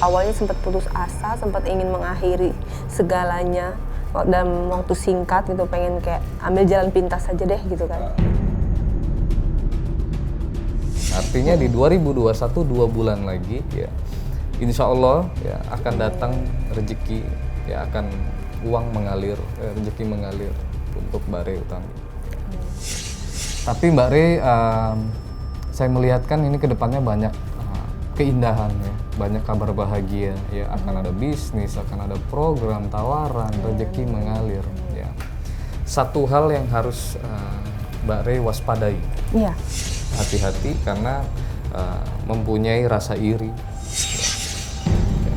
awalnya sempat putus asa, sempat ingin mengakhiri segalanya dalam waktu singkat gitu, pengen kayak ambil jalan pintas aja deh gitu kan. Artinya di 2021 2 bulan lagi ya, insya Allah ya akan datang rezeki, ya akan uang mengalir, rezeki mengalir untuk Mbak Rey Utami. Tapi Mbak Rey, saya melihatkan ini kedepannya banyak keindahan ya, banyak kabar bahagia ya, akan ada bisnis, akan ada program tawaran, rezeki mengalir ya. Satu hal yang harus Mbak Rey waspadai. Iya. Hati-hati karena mempunyai rasa iri, ya,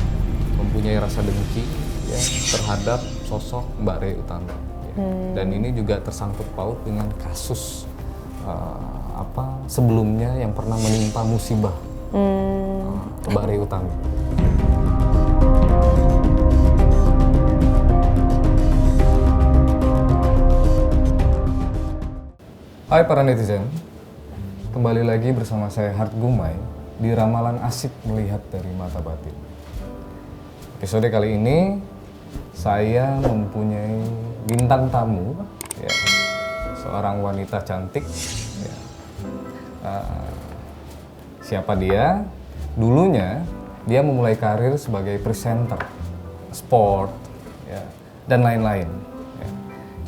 mempunyai rasa dengki ya, terhadap sosok Mbak Rey Utami. Ya. Dan ini juga tersangkut paut dengan kasus sebelumnya yang pernah menimpa musibah Mbak Rey Utami. Hai para netizen. Kembali lagi bersama saya Hart Gumai di Ramalan Asik Melihat dari Mata Batin. Episode kali ini saya mempunyai bintang tamu, ya, seorang wanita cantik. Ya. Siapa dia? Dulunya dia memulai karir sebagai presenter, sport, ya, dan lain-lain. Ya.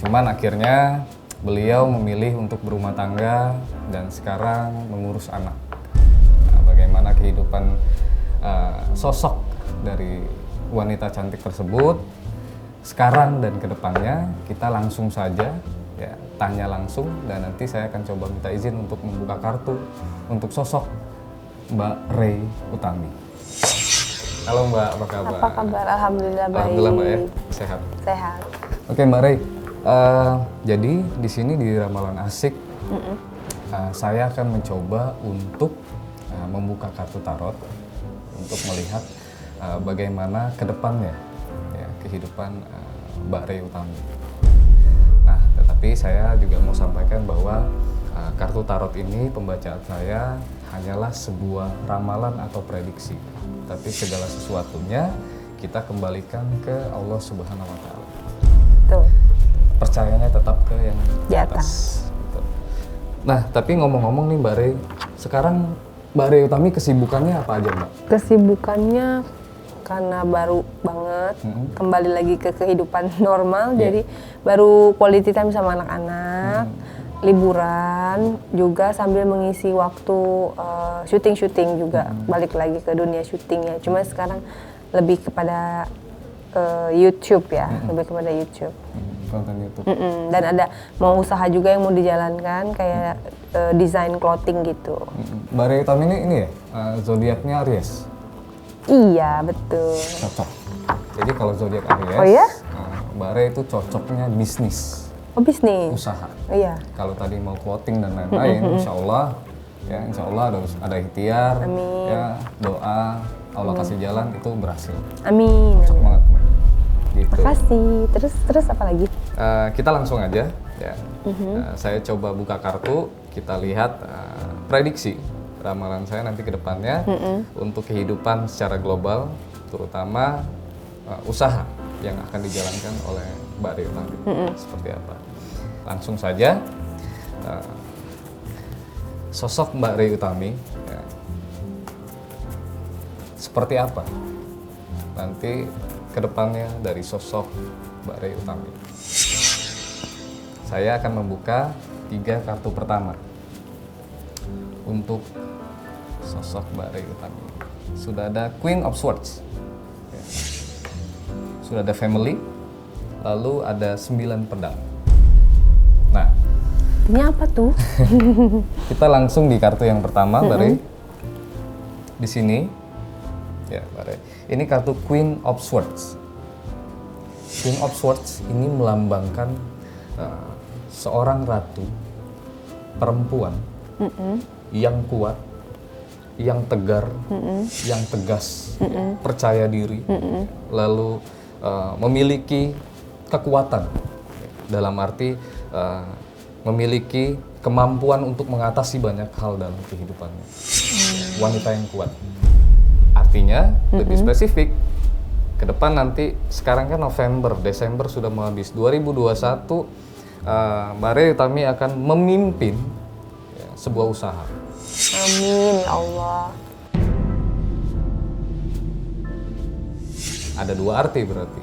Cuman akhirnya beliau memilih untuk berumah tangga dan sekarang mengurus anak. Nah, bagaimana kehidupan sosok dari wanita cantik tersebut sekarang dan kedepannya, kita langsung saja ya, tanya langsung, dan nanti saya akan coba minta izin untuk membuka kartu untuk sosok Mbak Rey Utami. Halo Mbak, apa kabar? Apa kabar? Alhamdulillah baik. Alhamdulillah Mbak ya, sehat. Sehat. Oke Mbak Rey. Jadi di sini di Ramalan Asik, saya akan mencoba untuk membuka kartu tarot untuk melihat bagaimana kedepannya ya, kehidupan Mbak Rey Utami. Nah, tetapi saya juga mau sampaikan bahwa kartu tarot ini, pembacaan saya hanyalah sebuah ramalan atau prediksi, tapi segala sesuatunya kita kembalikan ke Allah Subhanahu Wa Taala. Tuh. Percayanya tetap ke yang di atas. Gitu. Nah, tapi ngomong-ngomong nih Mbak Rey, sekarang Mbak Rey Utami kesibukannya apa aja Mbak? Kesibukannya karena baru banget kembali lagi ke kehidupan normal, jadi baru quality time sama anak-anak, liburan juga sambil mengisi waktu syuting juga, balik lagi ke dunia syuting ya. Cuma sekarang lebih kepada YouTube ya, lebih kepada YouTube. Konten YouTube. Dan ada mau usaha juga yang mau dijalankan kayak desain clothing gitu. Mbak Rey Utami ini ya, zodiaknya Aries. Iya betul. Cocok. Jadi kalau zodiak Aries, oh ya? Mbak Rey itu cocoknya bisnis. Oh bisnis. Usaha. Iya. Kalau tadi mau clothing dan lain-lain, insya Allah ada ikhtiar, amin. Ya doa, Allah kasih jalan itu berhasil. Amin. Cocok banget Mbak. Gitu. Makasih. Terus apa lagi? Kita langsung aja ya. Saya coba buka kartu, kita lihat prediksi ramalan saya nanti ke depannya untuk kehidupan secara global, terutama usaha yang akan dijalankan oleh Mbak Rey Utami. Seperti apa? Langsung saja, sosok Mbak Rey Utami ya, seperti apa nanti kedepannya dari sosok Mbak Rey Utami. Saya akan membuka 3 kartu pertama untuk sosok Mbak Rey Utami. Sudah ada Queen of Swords, ya. Sudah ada Family, lalu ada 9 pedang. Nah, ini apa tuh? kita langsung di kartu yang pertama, Mbak Rey. Di sini, ya Mbak Rey. Ini kartu Queen of Swords. Queen of Swords ini melambangkan seorang ratu perempuan yang kuat, yang tegar, yang tegas, percaya diri, lalu memiliki kekuatan dalam arti memiliki kemampuan untuk mengatasi banyak hal dalam kehidupannya. Wanita yang kuat. artinya lebih spesifik ke depan nanti, sekarang kan November, Desember sudah mau habis. 2021 Mbak Rey Utami akan memimpin ya, sebuah usaha. Amin ya Allah. Ada dua arti berarti.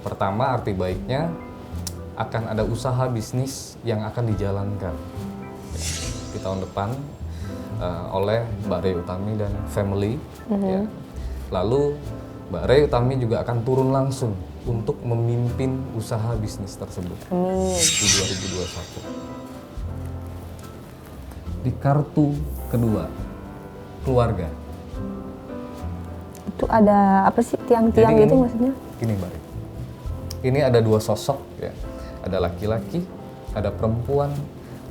Pertama, arti baiknya akan ada usaha bisnis yang akan dijalankan ya, di tahun depan oleh Mbak Rey Utami dan family. Ya. Lalu Mbak Rey Utami juga akan turun langsung untuk memimpin usaha bisnis tersebut. Amin. Di 2021. Di kartu kedua, keluarga. Itu ada apa sih tiang-tiang Jadi gitu ini, maksudnya? Gini Mbak Rey. Ini ada dua sosok ya. Ada laki-laki, ada perempuan.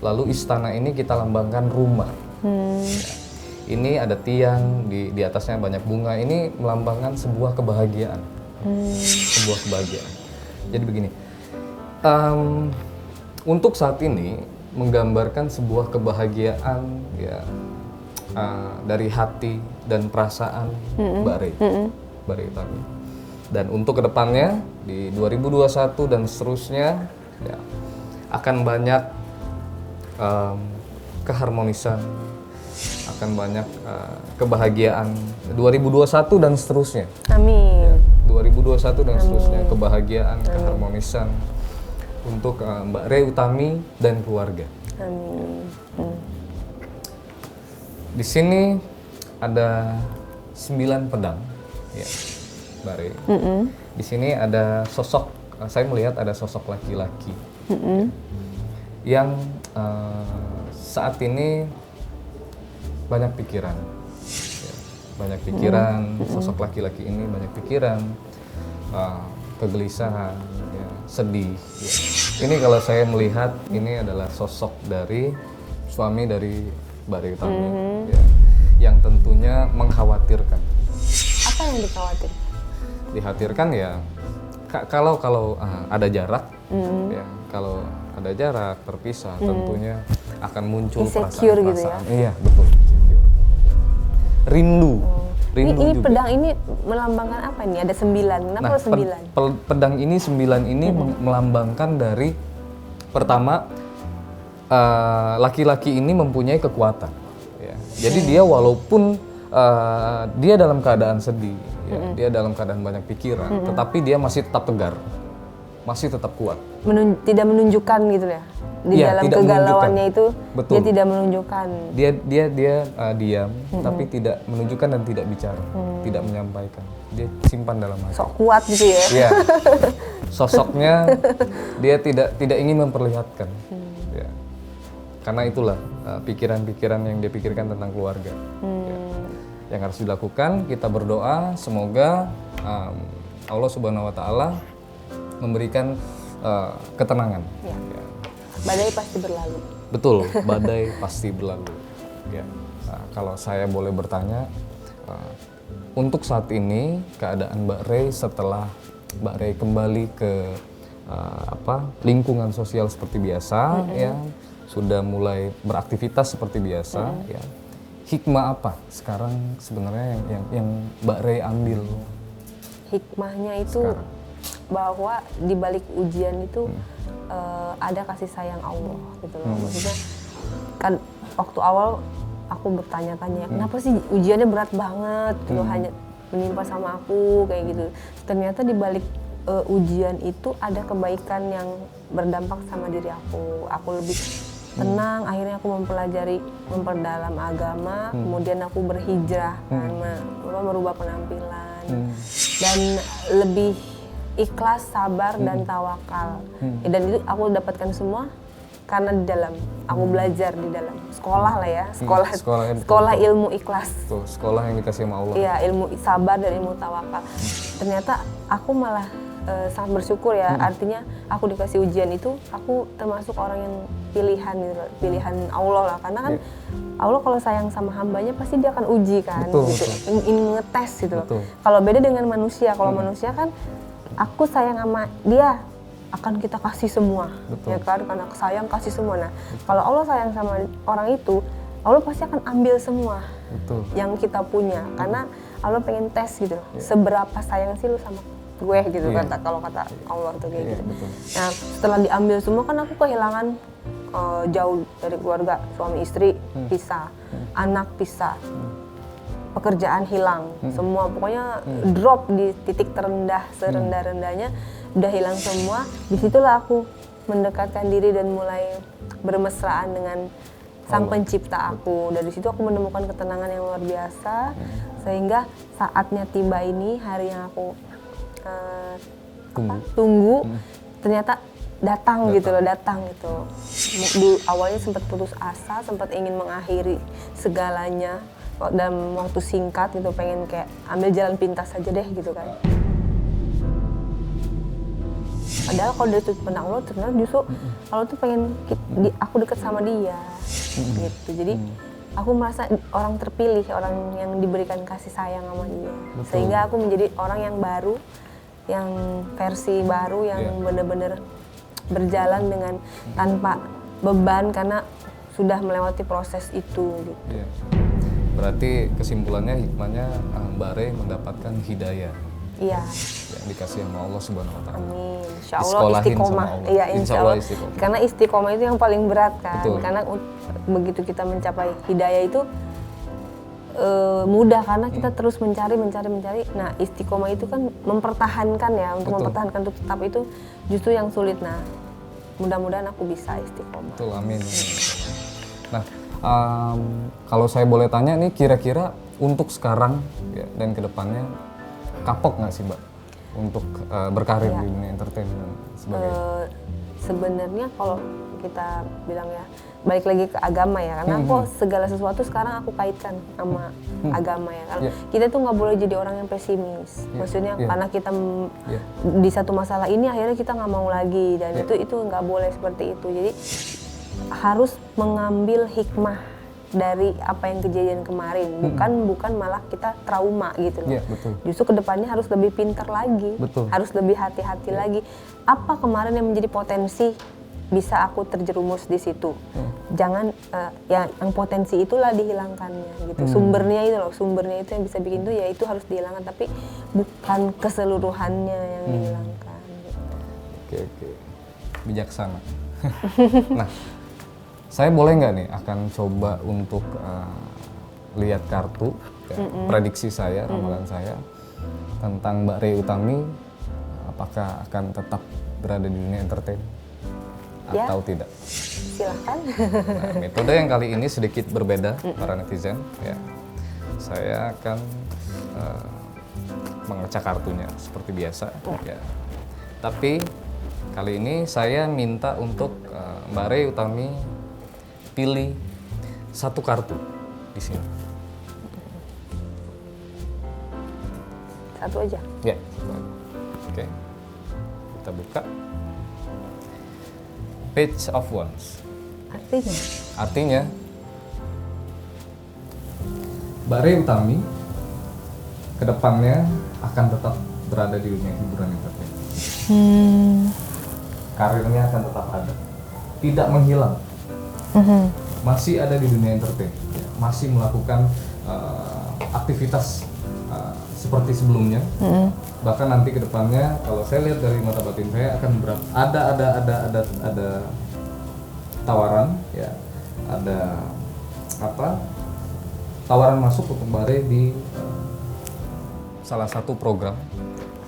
Lalu istana ini kita lambangkan rumah. Ya. Ini ada tiang, di atasnya banyak bunga. Ini melambangkan sebuah kebahagiaan. Sebuah kebahagiaan. Jadi begini, untuk saat ini menggambarkan sebuah kebahagiaan ya dari hati dan perasaan Mbak Rey, Mbak Rey Utami. Dan untuk kedepannya di 2021 dan seterusnya ya, akan banyak keharmonisan, akan banyak kebahagiaan 2021 dan seterusnya. Amin. 2021 dan seterusnya, kebahagiaan, keharmonisan untuk Mbak Rey Utami dan keluarga. Amin. Di sini ada 9 pedang, ya, Mbak Rey. Di sini ada sosok, saya melihat ada sosok laki-laki yang saat ini banyak pikiran. Ya, banyak pikiran, sosok laki-laki ini banyak pikiran, kegelisahan, ya, sedih. Ya. Ini kalau saya melihat ini adalah sosok dari suami dari Mbak Rey Utami, ya, yang tentunya mengkhawatirkan. Apa yang dikhawatirkan? Dikhawatirkan ya kalau ada jarak, ya, kalau ada jarak terpisah, tentunya akan muncul Insecure gitu ya? perasaan-perasaan. Iya betul. Insecure. Rindu. Rindu Ini juga. pedang ini melambangkan apa nih? Ada 9. Kenapa Nah, 9? pedang ini 9 ini melambangkan dari pertama laki-laki ini mempunyai kekuatan. Ya. Jadi dia walaupun dia dalam keadaan sedih, ya, dia dalam keadaan banyak pikiran, tetapi dia masih tetap tegar, masih tetap kuat. Tidak menunjukkan gitu ya? Di Iya, dalam tidak kegalauannya itu, Betul. dia tidak menunjukkan. Dia diam, tapi tidak menunjukkan dan tidak bicara, tidak menyampaikan. Dia simpan dalam hati. Sok kuat gitu ya? Iya. Sosoknya dia tidak ingin memperlihatkan. Ya. Karena itulah pikiran-pikiran yang dia pikirkan tentang keluarga. Ya. Yang harus dilakukan, kita berdoa semoga Allah Subhanahu Wa Taala memberikan ketenangan. Ya. Ya. Badai pasti berlalu. Betul, badai pasti berlalu. Ya. Nah, kalau saya boleh bertanya, untuk saat ini keadaan Mbak Rey setelah Mbak Rey kembali ke lingkungan sosial seperti biasa, ya, sudah mulai beraktivitas seperti biasa, ya. Hikmah apa sekarang sebenarnya yang Mbak Rey ambil? Hikmahnya itu Sekarang. bahwa di balik ujian itu ada kasih sayang Allah gitu loh. Maksudnya kan waktu awal aku bertanya-tanya, kenapa sih ujiannya berat banget gitu, hanya menimpa sama aku kayak gitu. Ternyata di balik ujian itu ada kebaikan yang berdampak sama diri aku. Aku lebih tenang, akhirnya aku memperdalam agama, kemudian aku berhijrah kan, merubah penampilan dan lebih ikhlas, sabar, dan tawakal. Dan itu aku dapatkan semua karena di dalam aku belajar di dalam sekolah lah ya, sekolah ilmu ikhlas. Tuh, sekolah yang dikasih sama Allah. Iya, ilmu sabar dan ilmu tawakal. Ternyata aku malah sangat bersyukur ya. Artinya aku dikasih ujian itu, aku termasuk orang yang pilihan gitu, pilihan Allah lah. Karena kan Allah kalau sayang sama hambanya pasti dia akan uji kan, Betul, gitu. Ingin ngetes gitu loh. Betul. Kalau beda dengan manusia, kalau manusia kan aku sayang sama dia, akan kita kasih semua. Betul. Ya kan, karena sayang kasih semua. Nah, kalau Allah sayang sama orang itu, Allah pasti akan ambil semua Betul. yang kita punya. Karena Allah pengen tes gitu loh. Seberapa sayang sih lu sama gue gitu kalau kata Allah tuh kayak gitu. Betul. Nah setelah diambil semua kan aku kehilangan jauh dari keluarga, suami istri pisah, anak pisah, pekerjaan hilang, semua pokoknya drop di titik terendah, serendah-rendahnya udah hilang semua. Disitulah aku mendekatkan diri dan mulai bermesraan dengan Sang Pencipta aku. Dari situ aku menemukan ketenangan yang luar biasa, sehingga saatnya tiba ini, hari yang aku tunggu, ternyata datang gitu. Awalnya sempat putus asa, sempat ingin mengakhiri segalanya dalam waktu singkat gitu, pengen kayak ambil jalan pintas aja deh gitu kan. Padahal kalau dari sudut pandang Allah ternyata justru Allah tuh pengen aku deket sama dia gitu. Jadi aku merasa orang terpilih, orang yang diberikan kasih sayang sama dia. Sehingga aku menjadi orang yang baru, yang versi baru, yang benar-benar berjalan dengan tanpa beban karena sudah melewati proses itu gitu. Iya. Berarti kesimpulannya, hikmahnya Mbak Rey mendapatkan hidayah. Iya. Yang dikasih sama Allah Subhanahu wa taala. Amin. Insya Allah istiqomah. Iya, insya Allah istiqomah. Karena istiqomah itu yang paling berat kan. Betul. Karena begitu kita mencapai hidayah itu mudah karena kita terus mencari. Nah, istiqomah itu kan mempertahankan ya, untuk mempertahankan untuk tetap itu justru yang sulit. Nah, mudah-mudahan aku bisa istiqomah. Betul, amin. Nah, kalau saya boleh tanya nih, kira-kira untuk sekarang ya, dan kedepannya kapok nggak sih Mbak untuk berkarir di dunia entertainment sebagainya? Sebenarnya kalau kita bilang ya, balik lagi ke agama ya, karena kok segala sesuatu sekarang aku kaitkan sama agama ya. Karena kita tuh nggak boleh jadi orang yang pesimis. Maksudnya karena kita di satu masalah ini akhirnya kita nggak mau lagi, dan itu nggak boleh seperti itu. Jadi harus mengambil hikmah dari apa yang kejadian kemarin, bukan malah kita trauma gitu loh. Justru kedepannya harus lebih pintar lagi, harus lebih hati-hati lagi. Apa kemarin yang menjadi potensi bisa aku terjerumus di situ? Jangan yang potensi itulah dihilangkannya gitu. Sumbernya itu yang bisa bikin itu, ya itu harus dihilangkan, tapi bukan keseluruhannya yang dihilangkan. Oke, bijaksana. Nah, saya boleh nggak nih akan coba untuk lihat kartu prediksi saya, ramalan saya tentang Mbak Rey Utami, apakah akan tetap berada di dunia entertain atau tidak? Silahkan. Nah, metode yang kali ini sedikit berbeda para netizen. Ya, saya akan mengecek kartunya seperti biasa. Ya. Tapi kali ini saya minta untuk Mbak Rey Utami pilih satu kartu di sini. Satu aja? Ya. Oke. Kita buka. Page of Wands. Artinya, Mbak Rey Utami kedepannya akan tetap berada di dunia hiburan entertain. Karirnya akan tetap ada, tidak menghilang. Masih ada di dunia entertain, masih melakukan aktivitas seperti sebelumnya. Bahkan nanti ke depannya, kalau saya lihat dari mata batin saya, akan ada tawaran, ya, ada tawaran masuk untuk Mbak Rey di salah satu program.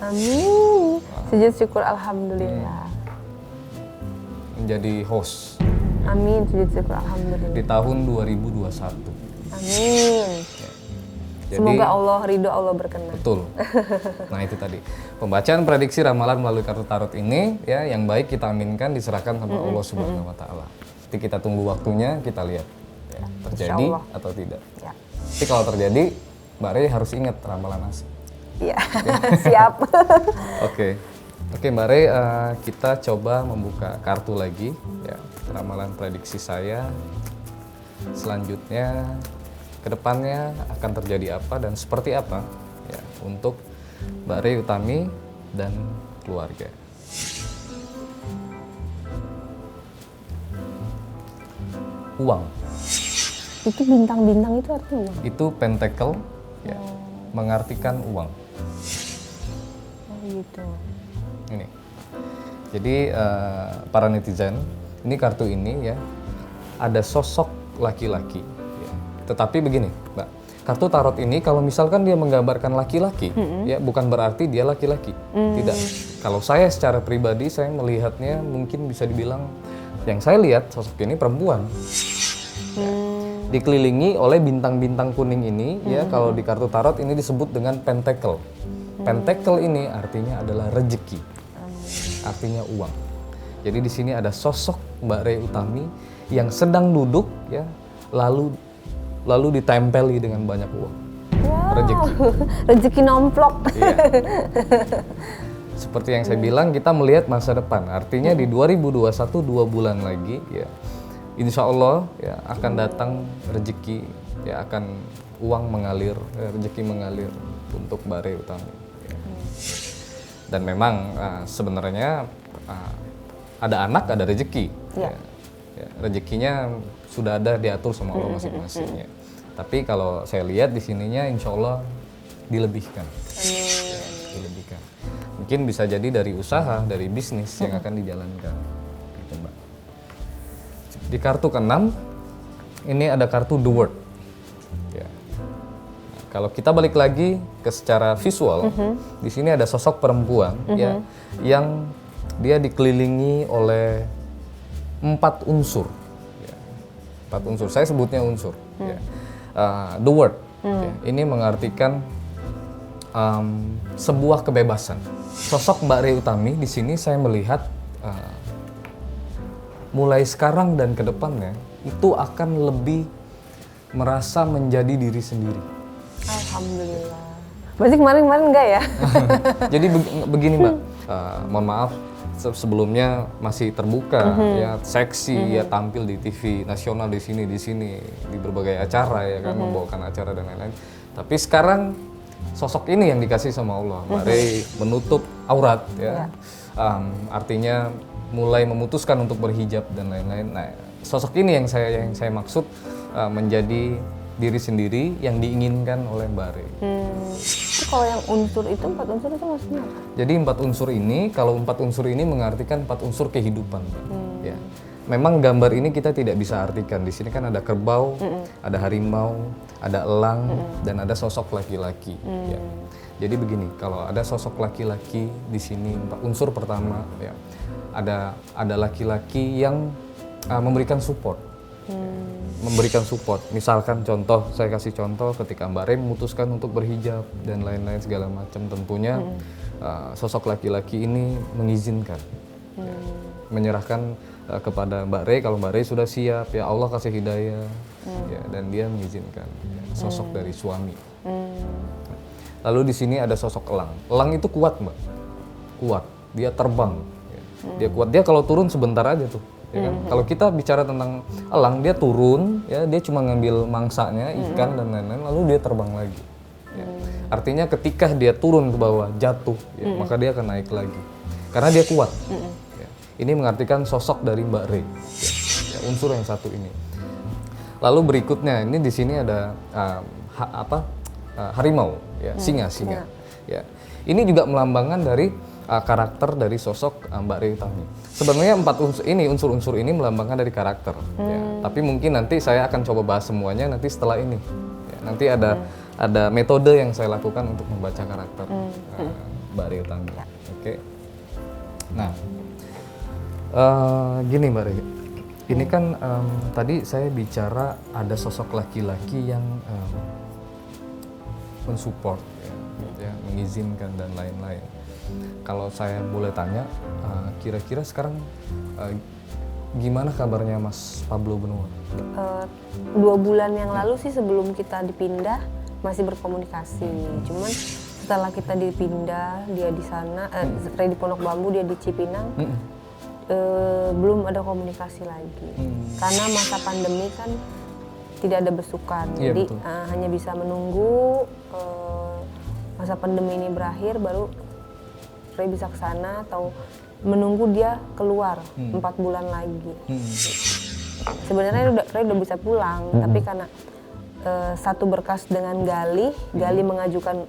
Amin. Sujud syukur, alhamdulillah. Menjadi host. Amin, sujud syukur, alhamdulillah. Di tahun 2021. Amin. Jadi, semoga Allah ridho, Allah berkenan. Betul. Nah, itu tadi pembacaan prediksi ramalan melalui kartu tarot ini, ya, yang baik kita aminkan, diserahkan sama Allah Subhanahu wa taala. Nanti kita tunggu waktunya, kita lihat ya, terjadi atau tidak. Ya. Tapi kalau terjadi, Mbak Rey harus ingat ramalan asli. Iya. Siap. Oke, Mbak Rey, kita coba membuka kartu lagi, ya, ramalan prediksi saya. Selanjutnya, kedepannya akan terjadi apa dan seperti apa, ya, untuk Mbak Rey Utami dan keluarga. Uang. Itu bintang-bintang itu artinya uang? Itu pentacle, ya. mengartikan uang. Oh gitu. Ini. Jadi para netizen, ini kartu ini ya ada sosok laki-laki. Ya. Tetapi begini, Mbak, kartu tarot ini kalau misalkan dia menggambarkan laki-laki, ya bukan berarti dia laki-laki. Tidak. Kalau saya secara pribadi saya melihatnya mungkin bisa dibilang yang saya lihat sosok ini perempuan. Dikelilingi oleh bintang-bintang kuning ini, ya kalau di kartu tarot ini disebut dengan pentacle. Pentacle ini artinya adalah rezeki, artinya uang. Jadi di sini ada sosok Mbak Rey Utami yang sedang duduk, ya, lalu ditempeli dengan banyak uang, rezeki. Rezeki nomplok. Iya. Seperti yang saya bilang, kita melihat masa depan. Artinya di 2021 2 bulan lagi, ya, insya Allah ya akan datang rezeki, ya akan uang mengalir, ya, rezeki mengalir untuk Mbak Rey Utami. Ya. Dan memang sebenarnya ada anak, ada rezeki. Ya. Ya, rezekinya sudah ada diatur sama Allah masing-masing. Ya. Tapi kalau saya lihat di sininya, insya Allah dilebihkan. Dilebihkan. Mungkin bisa jadi dari usaha, dari bisnis yang akan dijalankan. Gitu, Mbak. Di kartu ke-6 ini ada kartu The World. Ya. Nah, kalau kita balik lagi ke secara visual, di sini ada sosok perempuan ya yang dia dikelilingi oleh 4 unsur. Ya. 4 unsur. Saya sebutnya unsur. Ya. The World. Ya. Ini mengartikan sebuah kebebasan. Sosok Mbak Rey Utami di sini saya melihat mulai sekarang dan ke depannya itu akan lebih merasa menjadi diri sendiri. Alhamdulillah. Berarti kemarin enggak ya? Jadi begini Mbak, mohon maaf sebelumnya masih terbuka, ya seksi, ya tampil di TV nasional di sini di berbagai acara ya kan, membawakan acara dan lain-lain. Tapi sekarang sosok ini yang dikasih sama Allah, Mbak Rey menutup aurat, ya. Artinya mulai memutuskan untuk berhijab dan lain-lain. Nah, sosok ini yang saya maksud menjadi diri sendiri yang diinginkan oleh Mbak Rey. Itu kalau yang unsur itu 4 unsur itu maksudnya apa? Jadi 4 unsur ini, kalau 4 unsur ini mengartikan 4 unsur kehidupan, Mbak. Ya. Memang gambar ini kita tidak bisa artikan. Di sini kan ada kerbau, ada harimau, ada elang, dan ada sosok laki-laki. Ya. Jadi begini, kalau ada sosok laki-laki di sini, unsur pertama, ya, ada laki-laki yang memberikan support. Memberikan support. Misalkan contoh, saya kasih contoh ketika Mbak Rey memutuskan untuk berhijab dan lain-lain segala macam, tentunya sosok laki-laki ini mengizinkan, ya, menyerahkan kepada Mbak Rey kalau Mbak Rey sudah siap, ya Allah kasih hidayah, ya, dan dia mengizinkan, ya, sosok dari suami. Lalu di sini ada sosok elang. Elang itu kuat, Mbak, kuat. Dia terbang, ya. Dia kuat. Dia kalau turun sebentar aja tuh. Ya kan? Kalau kita bicara tentang elang, dia turun, ya dia cuma ngambil mangsanya, ikan dan lain-lain, lalu dia terbang lagi. Ya. Artinya ketika dia turun ke bawah, jatuh, ya, maka dia akan naik lagi, karena dia kuat. Ya. Ini mengartikan sosok dari Mbak Rey, ya, unsur yang satu ini. Lalu berikutnya, ini di sini ada harimau, ya, singa. Ya. Ini juga melambangkan dari karakter dari sosok Mbak Rey Utami. Sebenarnya 4 unsur ini melambangkan dari karakter. Ya. Tapi mungkin nanti saya akan coba bahas semuanya nanti setelah ini. Ya, nanti ada metode yang saya lakukan untuk membaca karakter Mbak Rey Utami. Oke. Nah, gini Mbak Rey. Ini kan tadi saya bicara ada sosok laki-laki yang mensupport, ya, mengizinkan dan lain-lain. Kalau saya boleh tanya, kira-kira sekarang gimana kabarnya Mas Pablo Benua? 2 bulan yang lalu sih sebelum kita dipindah masih berkomunikasi. Cuman setelah kita dipindah, dia di sana, saya di Pondok Bambu, dia di Cipinang, belum ada komunikasi lagi. Karena masa pandemi kan tidak ada besukan, Iya, jadi hanya bisa menunggu masa pandemi ini berakhir baru Rey bisa ke sana atau menunggu dia keluar 4 bulan lagi. Sebenarnya Rey udah bisa pulang, tapi karena satu berkas dengan Gali mengajukan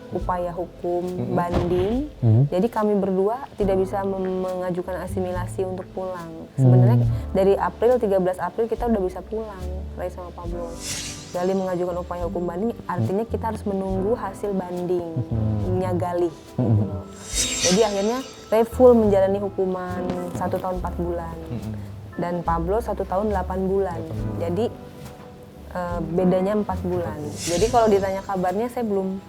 upaya hukum banding. Jadi kami berdua tidak bisa mengajukan asimilasi untuk pulang. Sebenarnya dari 13 April kita udah bisa pulang, Ray sama Pablo. Gali mengajukan upaya hukum banding, artinya kita harus menunggu hasil bandingnya Gali. Jadi akhirnya Ray full menjalani hukuman 1 tahun 4 bulan. Dan Pablo 1 tahun 8 bulan. Jadi bedanya 4 bulan. Jadi kalau ditanya kabarnya, saya belum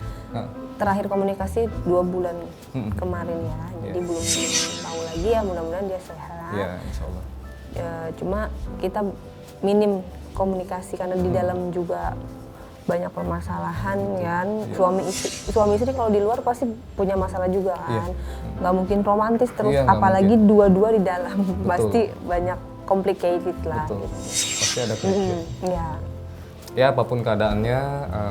terakhir komunikasi 2 bulan kemarin ya. Jadi belum tahu lagi ya, mudah-mudahan dia sehat. Ya, insya Allah. Cuma kita minim komunikasi karena di dalam juga banyak permasalahan kan. Suami istri kalau di luar pasti punya masalah juga kan. Nggak mungkin romantis terus, apalagi dua-dua di dalam. Pasti banyak complicated lah. Betul. Gitu. Pasti ada konflik. Ya, apapun keadaannya,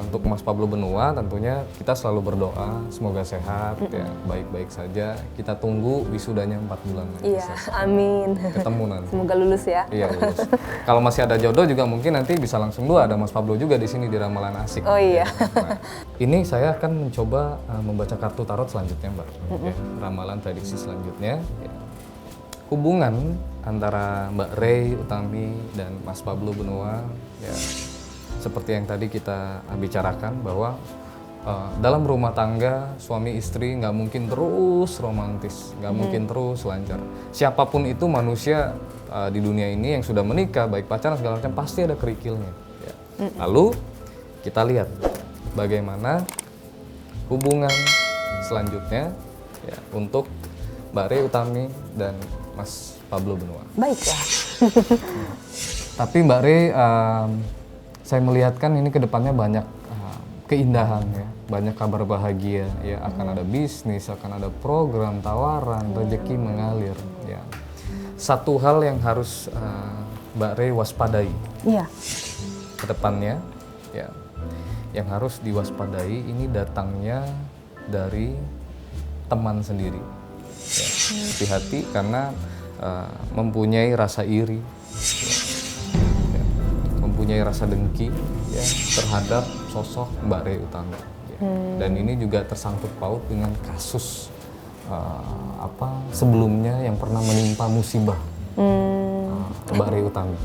untuk Mas Pablo Benua tentunya kita selalu berdoa semoga sehat, ya, baik-baik saja. Kita tunggu wisudanya 4 bulan lagi. Iya, amin. Ketemu nanti. Semoga lulus ya. Iya, lulus. Kalau masih ada jodoh juga mungkin nanti bisa langsung ada Mas Pablo juga di sini di Ramalan Asik. Oh iya. Nah, ini saya akan mencoba membaca kartu tarot selanjutnya, Mbak. Ya, ramalan prediksi selanjutnya. Ya. Hubungan antara Mbak Ray Utami dan Mas Pablo Benua, ya, seperti yang tadi kita bicarakan bahwa dalam rumah tangga suami istri nggak mungkin terus romantis, nggak mungkin terus lancar. Siapapun itu manusia di dunia ini yang sudah menikah, baik pacaran segala macam, pasti ada kerikilnya. Ya. Lalu kita lihat bagaimana hubungan selanjutnya ya, untuk Mbak Ray Utami dan Mas Pablo Benua. Baiklah. Tapi Mbak Ray, saya melihatkan ini kedepannya banyak keindahan ya, banyak kabar bahagia ya, akan ada bisnis, akan ada program, tawaran, rezeki mengalir ya. Satu hal yang harus Mbak Ray waspadai kedepannya ya, yang harus diwaspadai ini datangnya dari teman sendiri ya. Hati-hati karena mempunyai rasa iri ya. Mempunyai rasa dengki ya, terhadap sosok Mbak Ray Utami ya. Dan ini juga tersangkut paut dengan kasus sebelumnya yang pernah menimpa musibah Mbak Ray Utami.